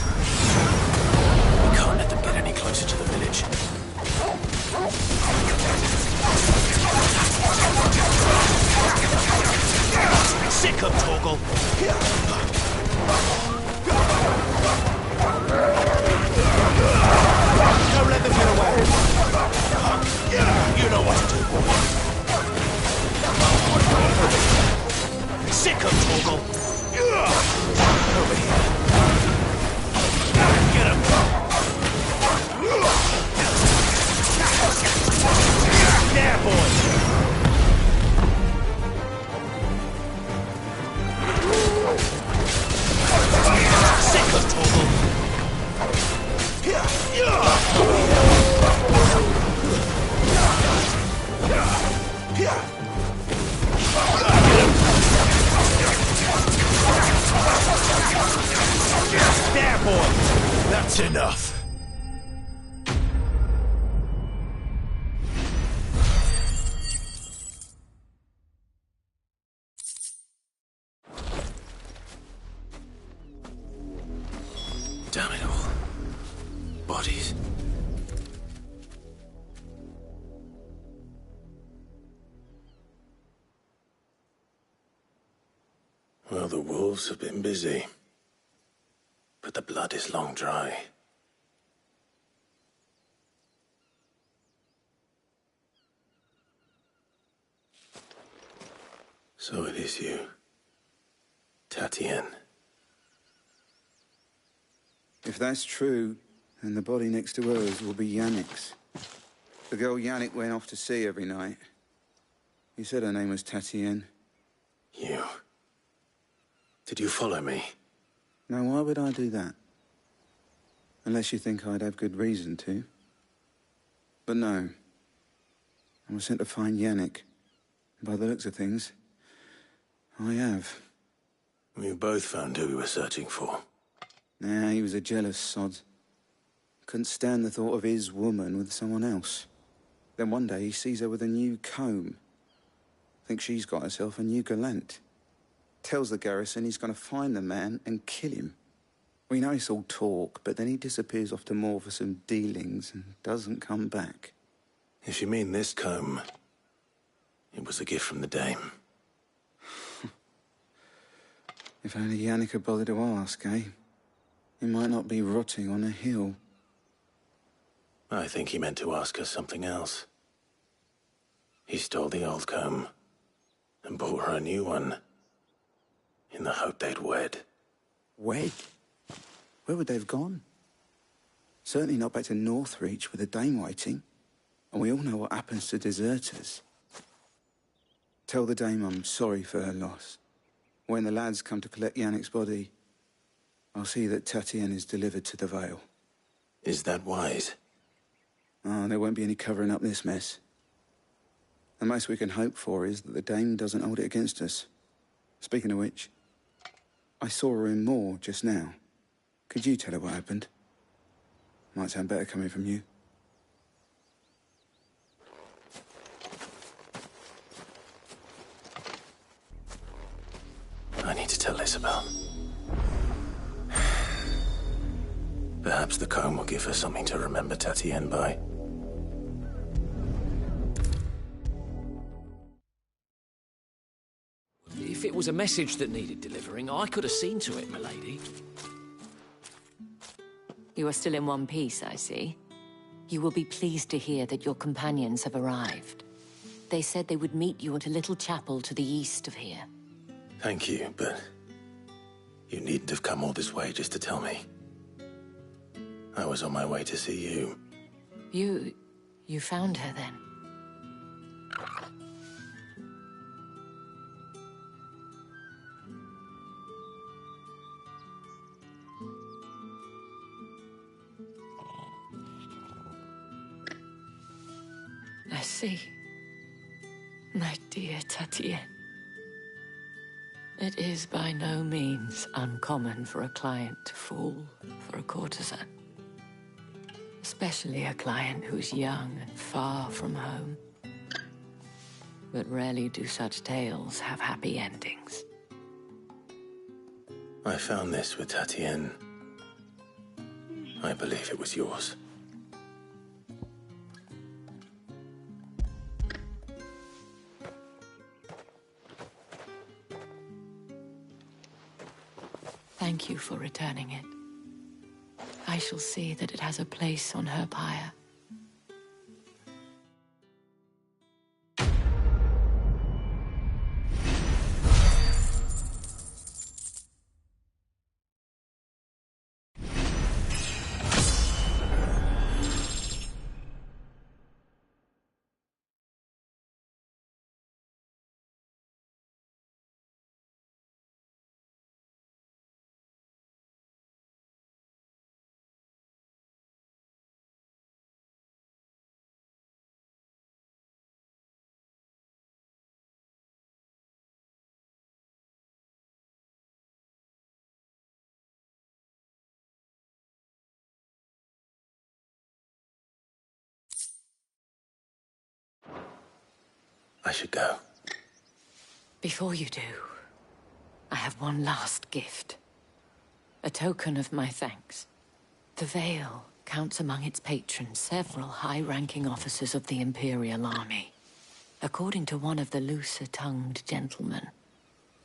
We can't let them get any closer to the village. Sick of Torgal. Don't let them get away. You know what to do. Sick of Torgal. Over here. Get him. There, boy. Sick of Torgal. There, boy! That's enough. Damn it all. Bodies. Well, the wolves have been busy. But the blood is long dry. So it is you, Tatienne. If that's true, then the body next to hers will be Yannick's. The girl Yannick went off to sea every night. He said her name was Tatienne. You. Did you follow me? Now, why would I do that? Unless you think I'd have good reason to. But no. I was sent to find Yannick. And by the looks of things, I have. We both found who we were searching for. Nah, he was a jealous sod. Couldn't stand the thought of his woman with someone else. Then one day he sees her with a new comb. Thinks she's got herself a new gallant. Tells the garrison he's going to find the man and kill him. We know it's all talk, but then he disappears off to Moor for some dealings and doesn't come back. If you mean this comb, It was a gift from the dame. If only Yannick had bothered to ask, eh? He might not be rotting on a hill. I think he meant to ask her something else. He stole the old comb and bought her a new one in the hope they'd wed. Wed? Where would they have gone? Certainly not back to Northreach with a dame waiting. And we all know what happens to deserters. Tell the dame I'm sorry for her loss. When the lads come to collect Yannick's body, I'll see that Tatienne is delivered to the Vale. Is that wise? Oh, there won't be any covering up this mess. The most we can hope for is that the dame doesn't hold it against us. Speaking of which, I saw her in Moor just now. Could you tell her what happened? Might sound better coming from you. I need to tell Isabel. Perhaps the comb will give her something to remember Tatienne by. If it was a message that needed delivering, I could have seen to it, milady. You are still in one piece, I see. You will be pleased to hear that your companions have arrived. They said they would meet you at a little chapel to the east of here. Thank you, but you needn't have come all this way just to tell me. I was on my way to see you. You found her then? I see. My dear Tatienne. It is by no means uncommon for a client to fall for a courtesan. Especially a client who's young and far from home. But rarely do such tales have happy endings. I found this with Tatienne. I believe it was yours. Thank you for returning it. I shall see that it has a place on her pyre. I should go. Before you do, I have one last gift. A token of my thanks. The Vale counts among its patrons several high-ranking officers of the Imperial Army. According to one of the looser-tongued gentlemen,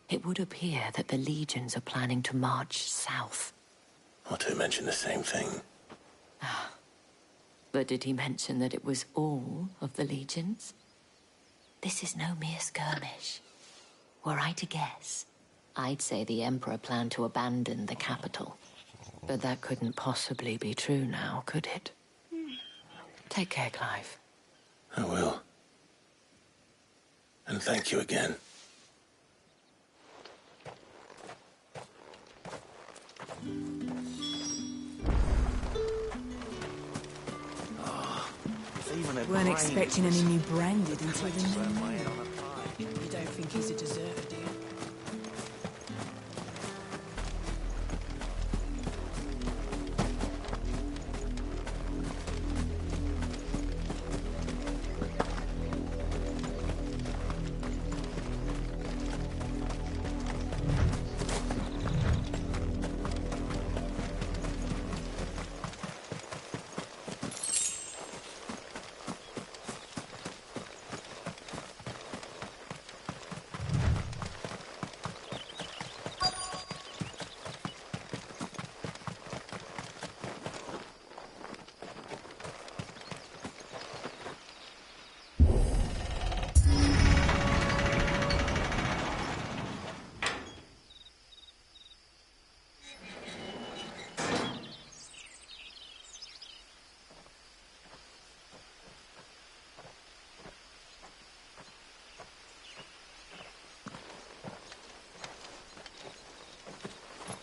it would appear that the legions are planning to march south. Or to mention the same thing. But did he mention that it was all of the legions? This is no mere skirmish. Were I to guess, I'd say the Emperor planned to abandon the capital. But that couldn't possibly be true now, could it? Take care, Clive. I will. And thank you again. Weren't expecting any new branded until the new moon. You don't think he's a deserter, do you?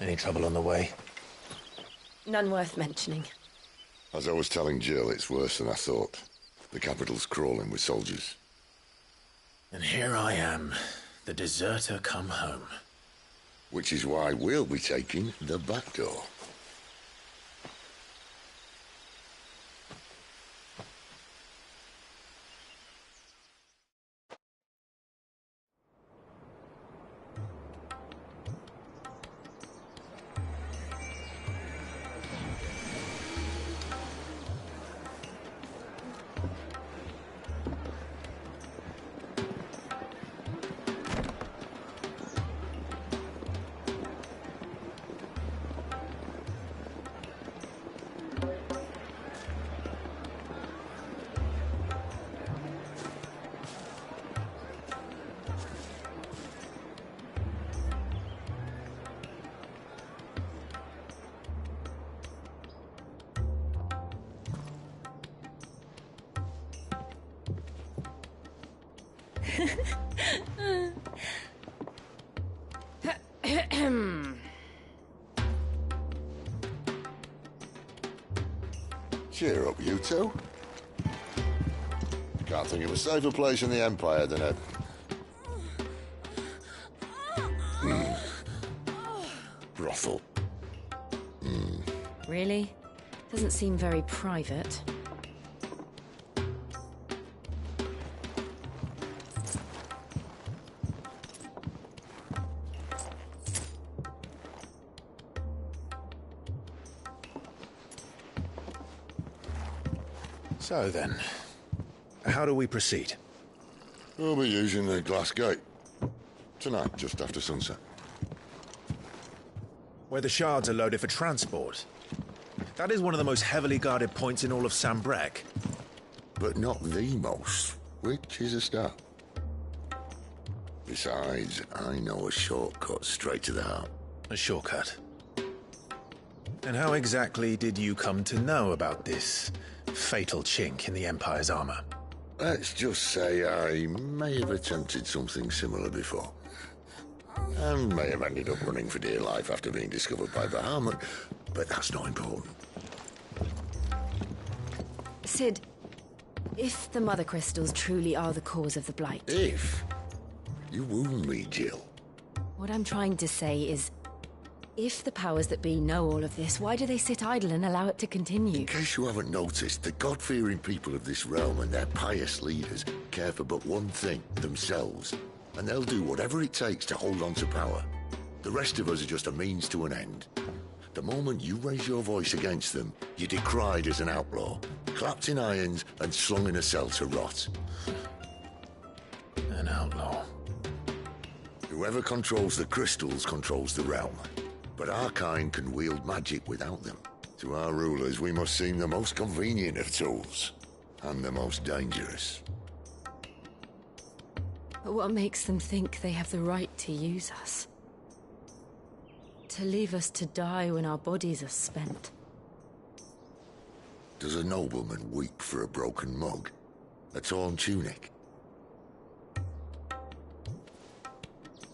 Any trouble on the way? None worth mentioning. As I was telling Jill, it's worse than I thought. The capital's crawling with soldiers. And here I am, the deserter come home. Which is why we'll be taking the back door. Cheer up, you two. Can't think of a safer place in the Empire than a... brothel. Really? Doesn't seem very private. So then, how do we proceed? We'll be using the glass gate. Tonight, just after sunset. Where the shards are loaded for transport. That is one of the most heavily guarded points in all of Sambrec. But not the most, which is a start. Besides, I know a shortcut straight to the heart. A shortcut? And how exactly did you come to know about this fatal chink in the Empire's armor? Let's just say I may have attempted something similar before. And may have ended up running for dear life after being discovered by Bahamut, but that's not important. Sid, if the Mother Crystals truly are the cause of the Blight... If? You wound me, Jill. What I'm trying to say is, if the powers that be know all of this, why do they sit idle and allow it to continue? In case you haven't noticed, the God-fearing people of this realm and their pious leaders care for but one thing, themselves. And they'll do whatever it takes to hold on to power. The rest of us are just a means to an end. The moment you raise your voice against them, you're decried as an outlaw, clapped in irons and slung in a cell to rot. An outlaw. Whoever controls the crystals controls the realm. But our kind can wield magic without them. To our rulers, we must seem the most convenient of tools, and the most dangerous. But what makes them think they have the right to use us? To leave us to die when our bodies are spent? Does a nobleman weep for a broken mug? A torn tunic?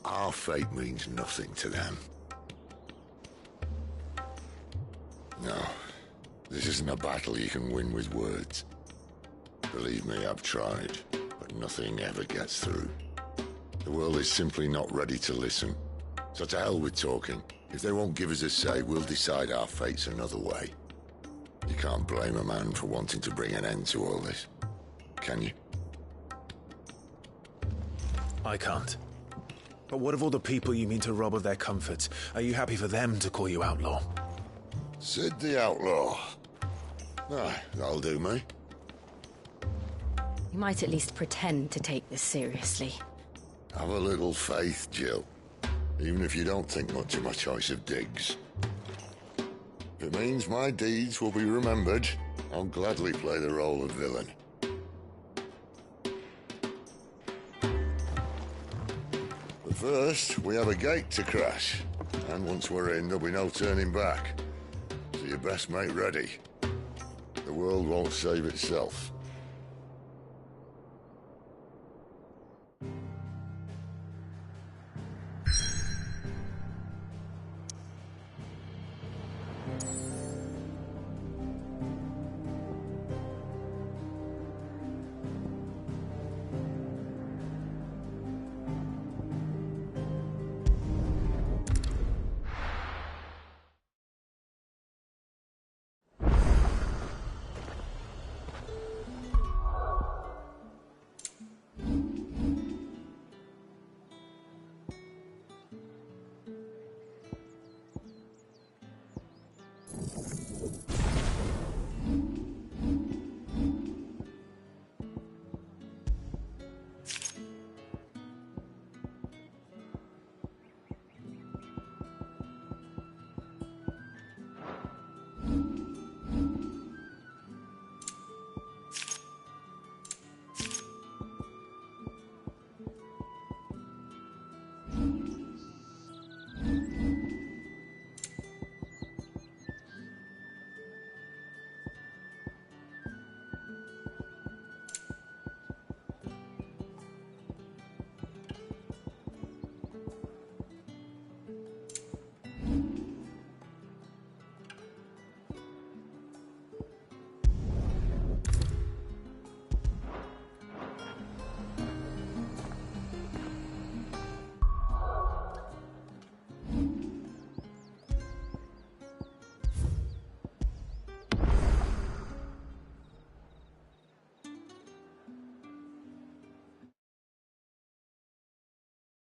Our fate means nothing to them. No, this isn't a battle you can win with words. Believe me, I've tried, but nothing ever gets through. The world is simply not ready to listen. So to hell with talking. If they won't give us a say, we'll decide our fates another way. You can't blame a man for wanting to bring an end to all this, can you? I can't. But what of all the people you mean to rob of their comforts? Are you happy for them to call you outlaw? Sid the Outlaw. Aye, that'll do me. You might at least pretend to take this seriously. Have a little faith, Jill. Even if you don't think much of my choice of digs. If it means my deeds will be remembered, I'll gladly play the role of villain. But first, we have a gate to crash. And once we're in, there'll be no turning back. So you best make ready. The world won't save itself.